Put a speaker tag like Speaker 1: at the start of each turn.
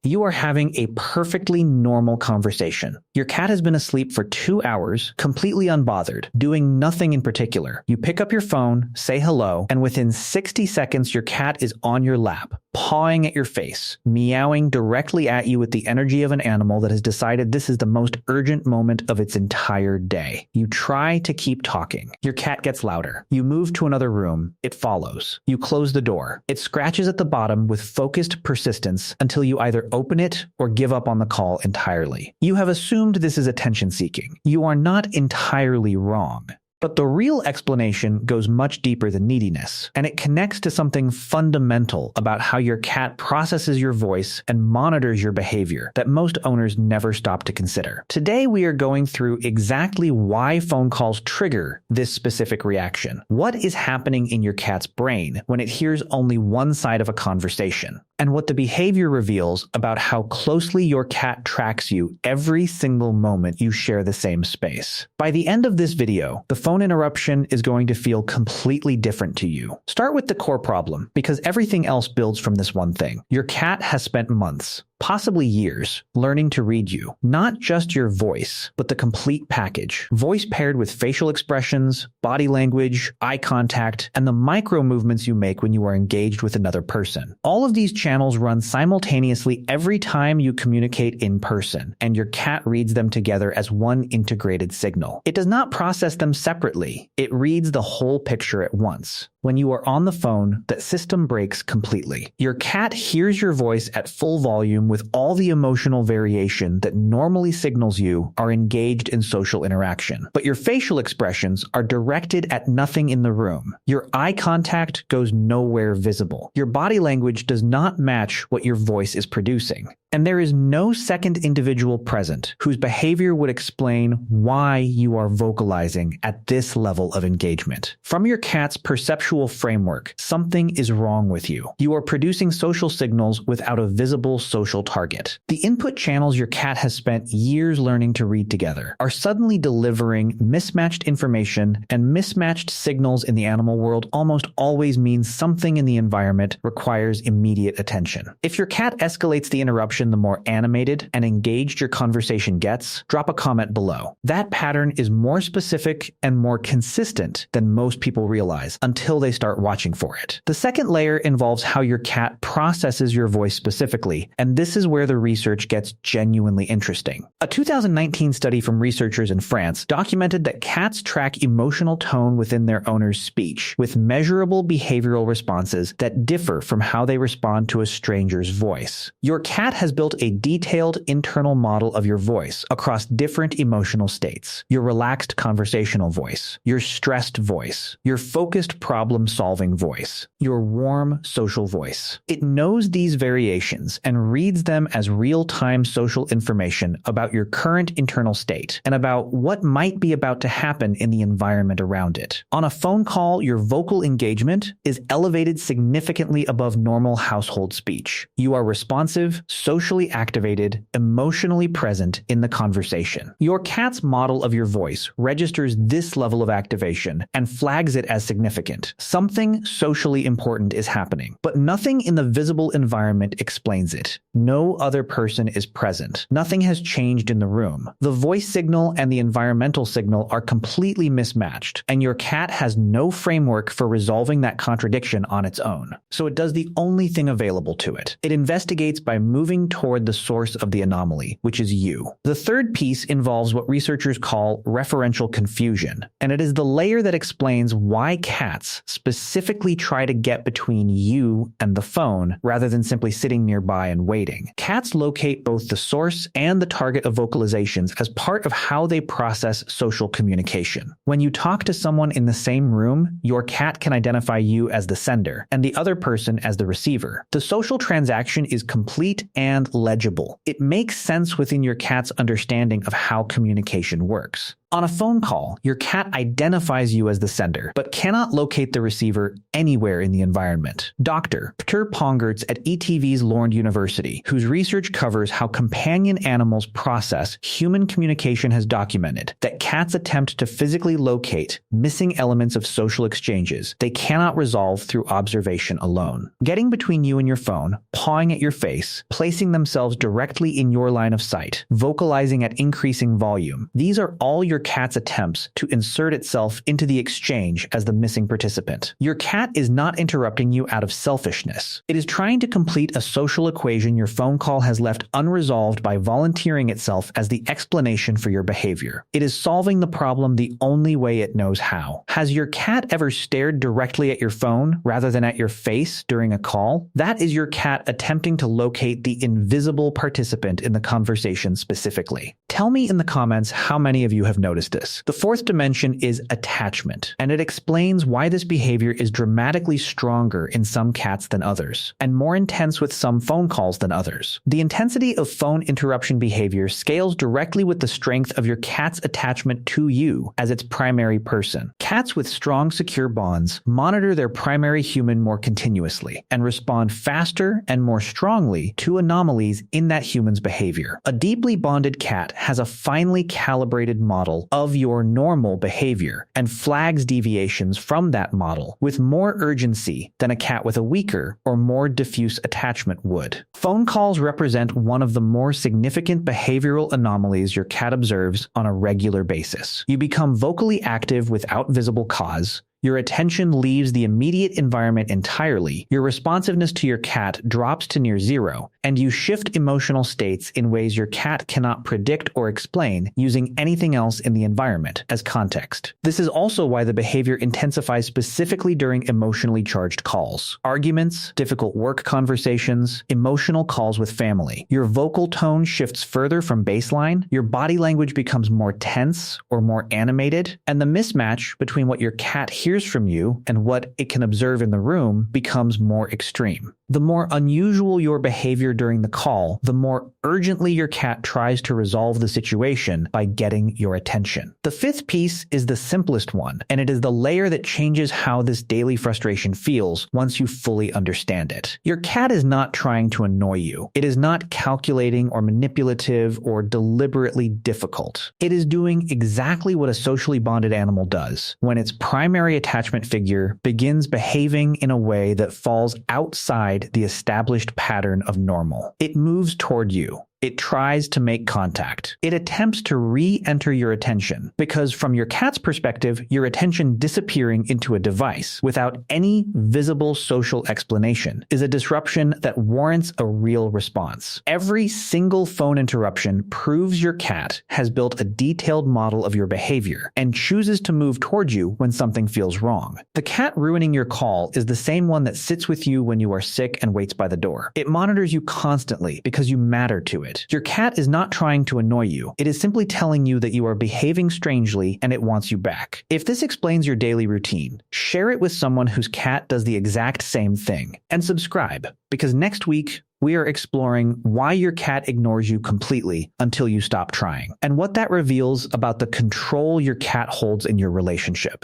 Speaker 1: You are having a perfectly normal conversation. Your cat has been asleep for 2 hours, completely unbothered, doing nothing in particular. You pick up your phone, say hello, and within 60 seconds, your cat is on your lap, pawing at your face, meowing directly at you with the energy of an animal that has decided this is the most urgent moment of its entire day. You try to keep talking. Your cat gets louder. You move to another room. It follows. You close the door. It scratches at the bottom with focused persistence until you either open it or give up on the call entirely. You have assumed this is attention seeking. You are not entirely wrong. But the real explanation goes much deeper than neediness, and it connects to something fundamental about how your cat processes your voice and monitors your behavior that most owners never stop to consider. Today, we are going through exactly why phone calls trigger this specific reaction. What is happening in your cat's brain when it hears only one side of a conversation? And what the behavior reveals about how closely your cat tracks you every single moment you share the same space. By the end of this video, the phone interruption is going to feel completely different to you. Start with the core problem, because everything else builds from this one thing. Your cat has spent months, possibly years, learning to read you. Not just your voice, but the complete package. Voice paired with facial expressions, body language, eye contact, and the micro movements you make when you are engaged with another person. All of these channels run simultaneously every time you communicate in person, and your cat reads them together as one integrated signal. It does not process them separately. It reads the whole picture at once. When you are on the phone, that system breaks completely. Your cat hears your voice at full volume with all the emotional variation that normally signals you are engaged in social interaction. But your facial expressions are directed at nothing in the room. Your eye contact goes nowhere visible. Your body language does not match what your voice is producing. And there is no second individual present whose behavior would explain why you are vocalizing at this level of engagement. From your cat's perceptual framework, something is wrong with you. You are producing social signals without a visible social target. The input channels your cat has spent years learning to read together are suddenly delivering mismatched information, and mismatched signals in the animal world almost always means something in the environment requires immediate attention. If your cat escalates the interruption, the more animated and engaged your conversation gets, drop a comment below. That pattern is more specific and more consistent than most people realize until they start watching for it. The second layer involves how your cat processes your voice specifically, and this is where the research gets genuinely interesting. A 2019 study from researchers in France documented that cats track emotional tone within their owner's speech, with measurable behavioral responses that differ from how they respond to a stranger's voice. Your cat has built a detailed internal model of your voice across different emotional states. Your relaxed conversational voice, your stressed voice, your focused problem-solving voice, your warm social voice. It knows these variations and reads them as real-time social information about your current internal state and about what might be about to happen in the environment around it. On a phone call, your vocal engagement is elevated significantly above normal household speech. You are responsive, socially activated, emotionally present in the conversation. Your cat's model of your voice registers this level of activation and flags it as significant. Something socially important is happening, but nothing in the visible environment explains it. No other person is present. Nothing has changed in the room. The voice signal and the environmental signal are completely mismatched, and your cat has no framework for resolving that contradiction on its own. So it does the only thing available to it. It investigates by moving toward the source of the anomaly, which is you. The third piece involves what researchers call referential confusion, and it is the layer that explains why cats specifically try to get between you and the phone rather than simply sitting nearby and waiting. Cats locate both the source and the target of vocalizations as part of how they process social communication. When you talk to someone in the same room, your cat can identify you as the sender and the other person as the receiver. The social transaction is complete and legible. It makes sense within your cat's understanding of how communication works. On a phone call, your cat identifies you as the sender, but cannot locate the receiver anywhere in the environment. Dr. Peter Pongertz at ETV's Lorne University, whose research covers how companion animals process human communication, has documented that cats attempt to physically locate missing elements of social exchanges they cannot resolve through observation alone. Getting between you and your phone, pawing at your face, placing themselves directly in your line of sight, vocalizing at increasing volume. These are all your cat's attempts to insert itself into the exchange as the missing participant. Your cat is not interrupting you out of selfishness. It is trying to complete a social equation your phone call has left unresolved by volunteering itself as the explanation for your behavior. It is solving the problem the only way it knows how. Has your cat ever stared directly at your phone rather than at your face during a call? That is your cat attempting to locate the invisible participant in the conversation specifically. Tell me in the comments how many of you have noticed this. The fourth dimension is attachment, and it explains why this behavior is dramatically stronger in some cats than others, and more intense with some phone calls than others. The intensity of phone interruption behavior scales directly with the strength of your cat's attachment to you as its primary person. Cats with strong, secure bonds monitor their primary human more continuously and respond faster and more strongly to anomalies in that human's behavior. A deeply bonded cat has a finely calibrated model of your normal behavior and flags deviations from that model with more urgency than a cat with a weaker or more diffuse attachment would. Phone calls represent one of the more significant behavioral anomalies your cat observes on a regular basis. You become vocally active without visible cause. Your attention leaves the immediate environment entirely, your responsiveness to your cat drops to near zero, and you shift emotional states in ways your cat cannot predict or explain using anything else in the environment as context. This is also why the behavior intensifies specifically during emotionally charged calls. Arguments, difficult work conversations, emotional calls with family. Your vocal tone shifts further from baseline, your body language becomes more tense or more animated, and the mismatch between what your cat hears from you and what it can observe in the room becomes more extreme. The more unusual your behavior during the call, the more urgently your cat tries to resolve the situation by getting your attention. The fifth piece is the simplest one, and it is the layer that changes how this daily frustration feels once you fully understand it. Your cat is not trying to annoy you. It is not calculating or manipulative or deliberately difficult. It is doing exactly what a socially bonded animal does when its primary attachment figure begins behaving in a way that falls outside the established pattern of normal. It moves toward you. It tries to make contact. It attempts to re-enter your attention because from your cat's perspective, your attention disappearing into a device without any visible social explanation is a disruption that warrants a real response. Every single phone interruption proves your cat has built a detailed model of your behavior and chooses to move towards you when something feels wrong. The cat ruining your call is the same one that sits with you when you are sick and waits by the door. It monitors you constantly because you matter to it. Your cat is not trying to annoy you. It is simply telling you that you are behaving strangely and it wants you back. If this explains your daily routine, share it with someone whose cat does the exact same thing. And subscribe, because next week, we are exploring why your cat ignores you completely until you stop trying, and what that reveals about the control your cat holds in your relationship.